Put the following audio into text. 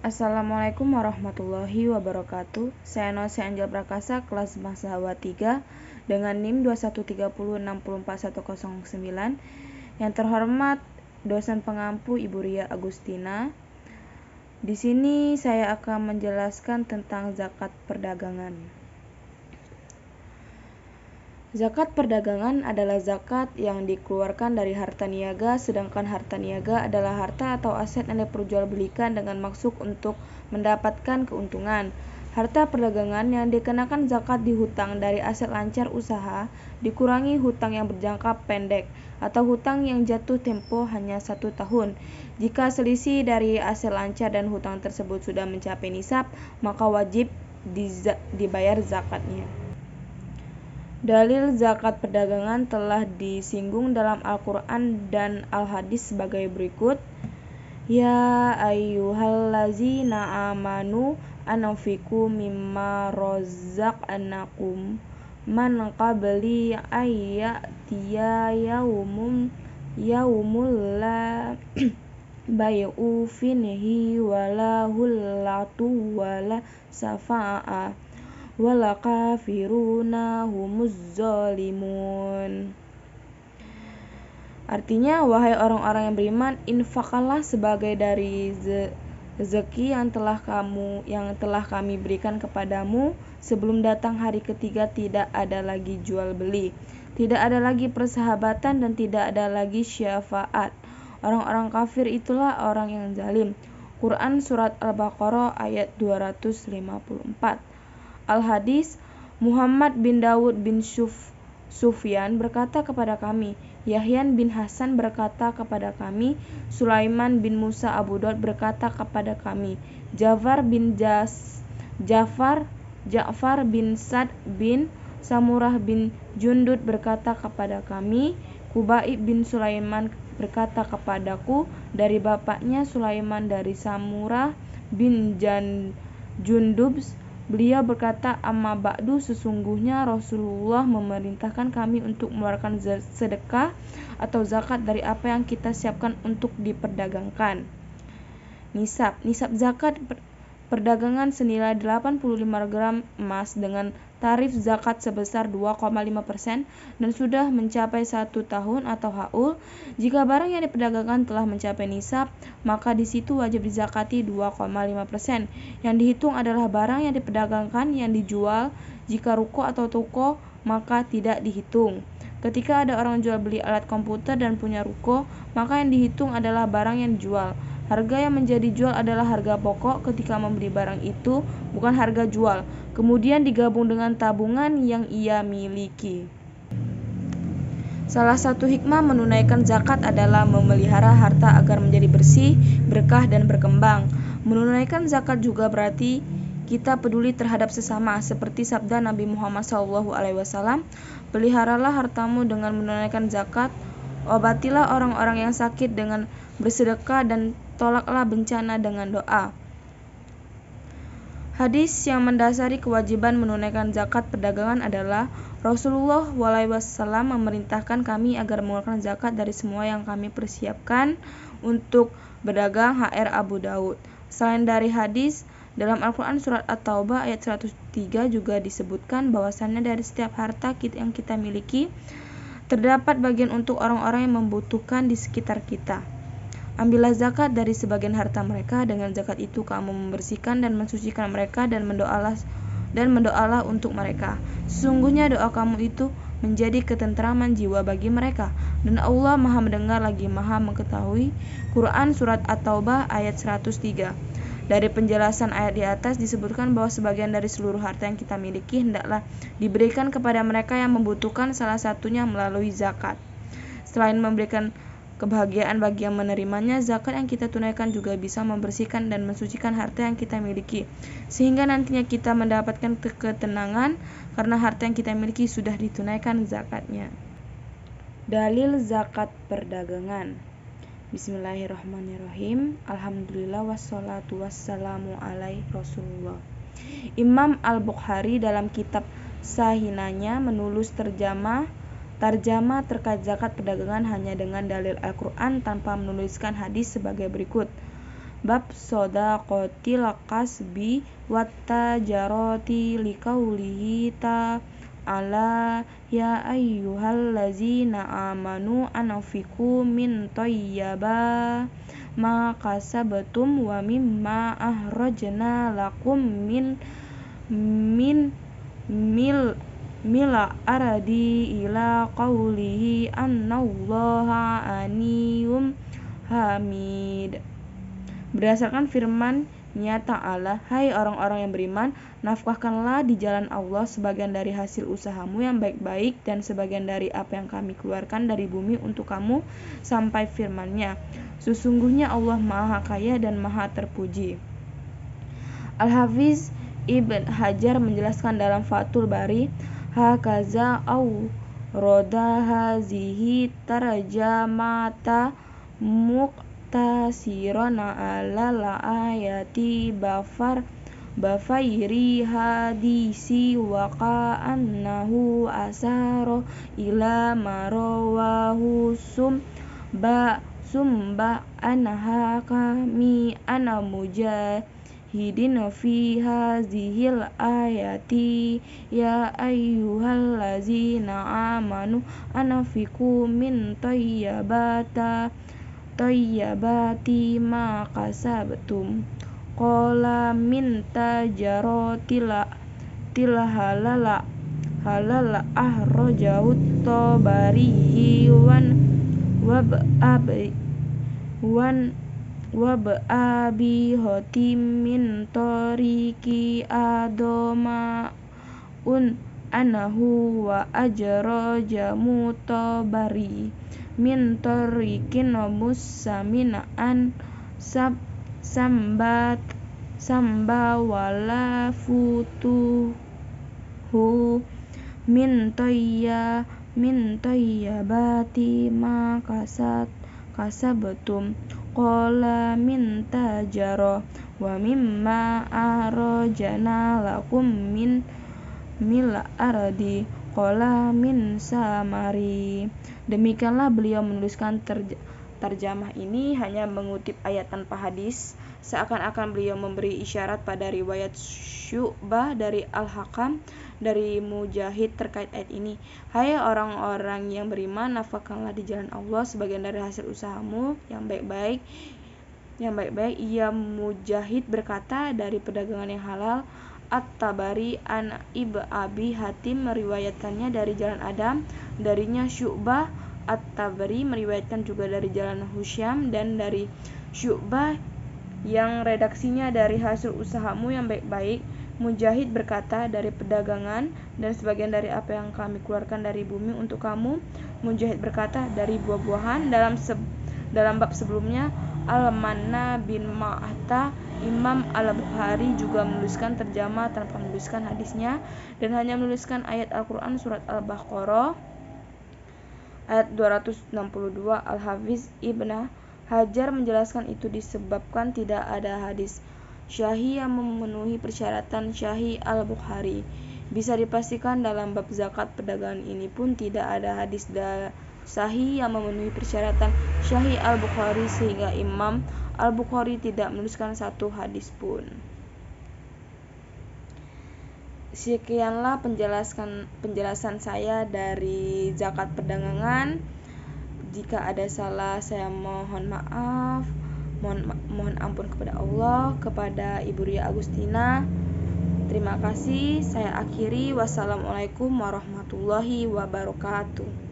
Assalamualaikum warahmatullahi wabarakatuh. Saya Nosi Anjal Prakasa, kelas Mahasiswa 3 dengan NIM 2130641109. Yang terhormat dosen pengampu Ibu Ria Agustina. Di sini saya akan menjelaskan tentang zakat perdagangan. Zakat perdagangan adalah zakat yang dikeluarkan dari harta niaga, sedangkan harta niaga adalah harta atau aset yang diperjualbelikan dengan maksud untuk mendapatkan keuntungan. Harta perdagangan yang dikenakan zakat dihutang dari aset lancar usaha, dikurangi hutang yang berjangka pendek atau hutang yang jatuh tempo hanya 1 tahun. Jika selisih dari aset lancar dan hutang tersebut sudah mencapai nisab, maka wajib dibayar zakatnya. Dalil zakat perdagangan telah disinggung dalam Al-Quran dan Al-Hadis sebagai berikut. Ya ayyuhallazina amanu anfiqu mimma razaqnakum man qabli ayyatiya yaumul la bay'u fihi wala hullatu wala safa'a wala kafiruna humuz zalimun. Artinya, wahai orang-orang yang beriman, infaklah sebagai dari rezeki yang telah kami berikan kepadamu sebelum datang hari ketiga. Tidak ada lagi jual beli, tidak ada lagi persahabatan, dan tidak ada lagi syafaat. Orang-orang kafir itulah orang yang zalim. Quran Surat Al-Baqarah ayat 254. Al-Hadis, Muhammad bin Dawud bin Sufyan berkata kepada kami, Yahyan bin Hasan berkata kepada kami, Sulaiman bin Musa Abu Daud berkata kepada kami, Ja'far bin Sa'd bin Samurah bin Jundud berkata kepada kami, Kubaib bin Sulaiman berkata kepadaku dari bapaknya Sulaiman dari Samurah bin Jundub. Beliau berkata, amma ba'du, sesungguhnya Rasulullah memerintahkan kami untuk mengeluarkan sedekah atau zakat dari apa yang kita siapkan untuk diperdagangkan. Nisab zakat perdagangan senilai 85 gram emas dengan tarif zakat sebesar 2,5% dan sudah mencapai 1 tahun atau haul. Jika barang yang diperdagangkan telah mencapai nisab, maka di situ wajib dizakati 2,5%. Yang dihitung adalah barang yang diperdagangkan yang dijual. Jika ruko atau toko, maka tidak dihitung. Ketika ada orang jual beli alat komputer dan punya ruko, maka yang dihitung adalah barang yang dijual. Harga yang menjadi jual adalah harga pokok ketika membeli barang itu, bukan harga jual. Kemudian digabung dengan tabungan yang ia miliki. Salah satu hikmah menunaikan zakat adalah memelihara harta agar menjadi bersih, berkah, dan berkembang. Menunaikan zakat juga berarti kita peduli terhadap sesama, seperti sabda Nabi Muhammad SAW, peliharalah hartamu dengan menunaikan zakat, obatilah orang-orang yang sakit dengan bersedekah, dan tolaklah bencana dengan doa. Hadis yang mendasari kewajiban menunaikan zakat perdagangan adalah Rasulullah SAW memerintahkan kami agar mengeluarkan zakat dari semua yang kami persiapkan untuk berdagang. HR Abu Daud. Selain dari hadis, dalam Al-Quran Surat At-Taubah ayat 103 juga disebutkan bahwasannya dari setiap harta yang kita miliki terdapat bagian untuk orang-orang yang membutuhkan di sekitar kita. Ambillah zakat dari sebagian harta mereka, dengan zakat itu kamu membersihkan dan mensucikan mereka, dan mendoalah untuk mereka. Sesungguhnya doa kamu itu menjadi ketenteraman jiwa bagi mereka, dan Allah Maha mendengar lagi Maha mengetahui. Quran Surat At-Taubah ayat 103. Dari penjelasan ayat di atas disebutkan bahwa sebagian dari seluruh harta yang kita miliki hendaklah diberikan kepada mereka yang membutuhkan, salah satunya melalui zakat. Selain memberikan kebahagiaan bagi yang menerimanya, zakat yang kita tunaikan juga bisa membersihkan dan mensucikan harta yang kita miliki, sehingga nantinya kita mendapatkan ketenangan karena harta yang kita miliki sudah ditunaikan zakatnya. Dalil zakat perdagangan. Bismillahirrahmanirrahim. Alhamdulillah wassalatu wassalamu alaihi Rasulullah. Imam Al-Bukhari dalam kitab Sahinanya menulis tarjamah terkait zakat perdagangan hanya dengan dalil Al-Quran tanpa menuliskan hadis sebagai berikut. Bab shadaqatil kasbi wattajarati liqaulihi ta'ala ya ayyuhallazina amanu anfiqu min thayyibati ma kasabtum wa mimma akhrajna lakum min mil ardi ila qaulihi annallaha aniyum hamid. Berdasarkan firman-Nya Ta'ala, hai orang-orang yang beriman, nafkahkanlah di jalan Allah sebagian dari hasil usahamu yang baik-baik dan sebagian dari apa yang kami keluarkan dari bumi untuk kamu, sampai firman-Nya, sesungguhnya Allah Maha Kaya dan Maha Terpuji. Al-Hafiz Ibn Hajar menjelaskan dalam Fathul Bari, hakaza au roda hazihi tarjamata muqtasirana ala ayati bafairi hadisi wa ka'annahu asaro ila marawahu sumba anha kami ana mujahidin fi hazihil ayati ya ayyuhallazina amanu anfiqu min thayyibati ma kasabtum qala min tajaratil halal ahrajahu tabari wa ba'abi hotim min toriki adoma anahu wa ajraja mutabari min torikin musamin an samba wala futuhu min tayyibati ma kasabtum qala min tajara wa mimma arajana lakum min mil ardi qala min samari. Demikianlah beliau menuliskan terjemah ini hanya mengutip ayat tanpa hadis, seakan-akan beliau memberi isyarat pada riwayat Syu'bah dari Al-Hakam dari Mujahid terkait ayat ini. Hai orang-orang yang beriman, nafkahkanlah di jalan Allah sebagian dari hasil usahamu yang baik-baik. Ia Mujahid berkata dari perdagangan yang halal. At-Tabari an Abi Hatim meriwayatkannya dari jalan Adam, darinya Syu'bah. At-Tabari meriwayatkan juga dari jalan Husyam dan dari Syu'bah yang redaksinya dari hasil usahamu yang baik-baik. Mujahid berkata dari perdagangan dan sebagian dari apa yang kami keluarkan dari bumi untuk kamu. Mujahid berkata dari buah-buahan. Dalam bab sebelumnya, Al-Manna bin Ma'ata, Imam Al-Bukhari juga menuliskan terjemah tanpa menuliskan hadisnya dan hanya menuliskan ayat Al-Quran surat Al-Baqarah ayat 262. Al-Hafiz Ibn Hajar menjelaskan itu disebabkan tidak ada hadis syahih yang memenuhi persyaratan Syahih Al-Bukhari. Bisa dipastikan dalam bab zakat perdagangan ini pun tidak ada hadis sahih yang memenuhi persyaratan Syahih Al-Bukhari, sehingga Imam Al-Bukhari tidak menuliskan satu hadis pun. Sekianlah penjelasan saya dari zakat perdagangan. Jika ada salah, saya mohon maaf. Mohon ampun kepada Allah, kepada Ibu Ria Agustina. Terima kasih. Saya akhiri. Wassalamualaikum warahmatullahi wabarakatuh.